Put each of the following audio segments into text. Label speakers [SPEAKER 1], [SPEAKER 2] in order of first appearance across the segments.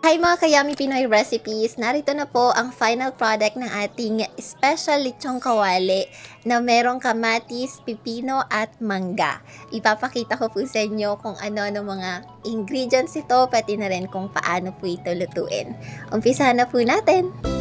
[SPEAKER 1] Hi mga Kayami Pinoy Recipes! Narito na po ang final product ng ating special lechong kawali na merong kamatis, pipino at mangga. Ipapakita ko po sa inyo kung ano-ano mga ingredients ito, pati na rin kung paano po ito lutuin. Umpisahan na po natin!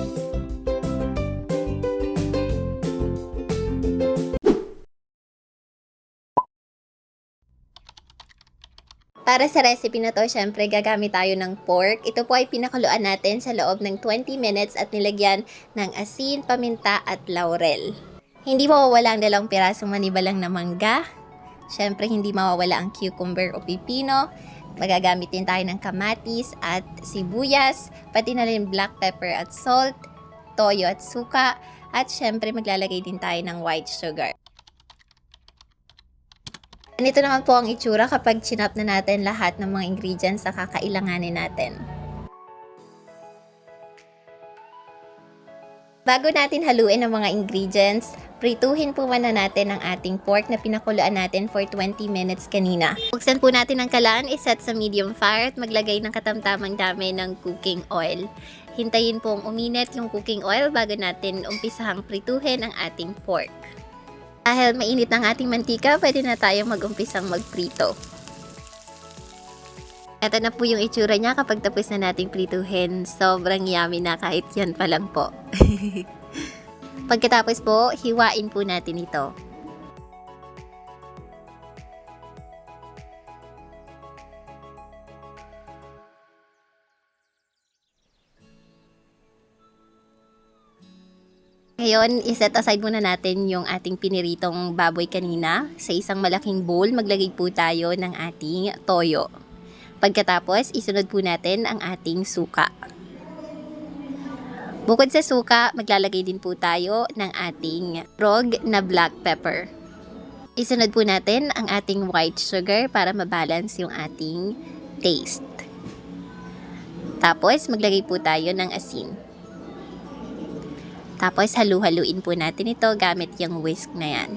[SPEAKER 1] Para sa recipe na to, syempre gagamit tayo ng pork. Ito po ay pinakuluan natin sa loob ng 20 minutes at nilagyan ng asin, paminta at laurel. Hindi mawawala ang dalawang pirasong manibalang na mangga. Syempre hindi mawawala ang cucumber o pipino. Magagamit din tayo ng kamatis at sibuyas, pati na rin black pepper at salt, toyo at suka, at syempre maglalagay din tayo ng white sugar. Ganito naman po ang itsura kapag chinap na natin lahat ng mga ingredients na kakailanganin natin. Bago natin haluin ang mga ingredients, prituhin po muna natin ang ating pork na pinakuluan natin for 20 minutes kanina. Buksan po natin ang kalan, iset sa medium fire at maglagay ng katamtamang dami ng cooking oil. Hintayin pong uminit yung cooking oil bago natin umpisahang prituhin ang ating pork. Dahil mainit ang ating mantika, pwede na tayong mag-umpisang magprito. Ito na po yung itsura niya kapag tapos na nating prituhin. Sobrang yummy na kahit yan pa lang po. Pagkatapos po, hiwain po natin ito. Ngayon, iset aside muna natin yung ating piniritong baboy kanina. Sa isang malaking bowl, maglagay po tayo ng ating toyo. Pagkatapos, isunod po natin ang ating suka. Bukod sa suka, maglalagay din po tayo ng ating frog na black pepper. Isunod po natin ang ating white sugar para mabalance yung ating taste. Tapos, maglagay po tayo ng asin. Tapos, halu-haluin po natin ito gamit yung whisk na yan.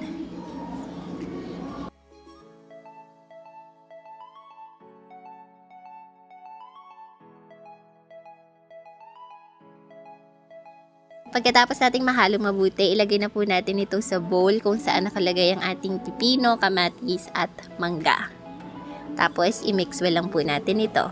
[SPEAKER 1] Pagkatapos nating mahalo mabuti, ilagay na po natin ito sa bowl kung saan nakalagay ang ating pipino, kamatis at mangga. Tapos, i-mix well lang po natin ito.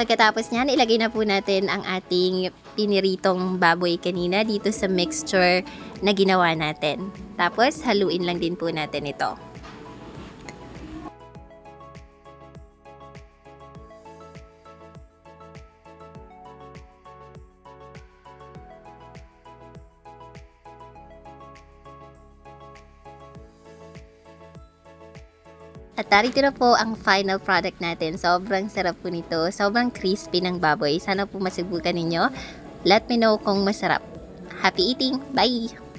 [SPEAKER 1] Pagkatapos niyan, ilagay na po natin ang ating piniritong baboy kanina dito sa mixture na ginawa natin. Tapos, haluin lang din po natin ito. At narito na po ang final product natin. Sobrang sarap po nito. Sobrang crispy ng baboy. Sana po masubukan ninyo. Let me know kung masarap. Happy eating! Bye!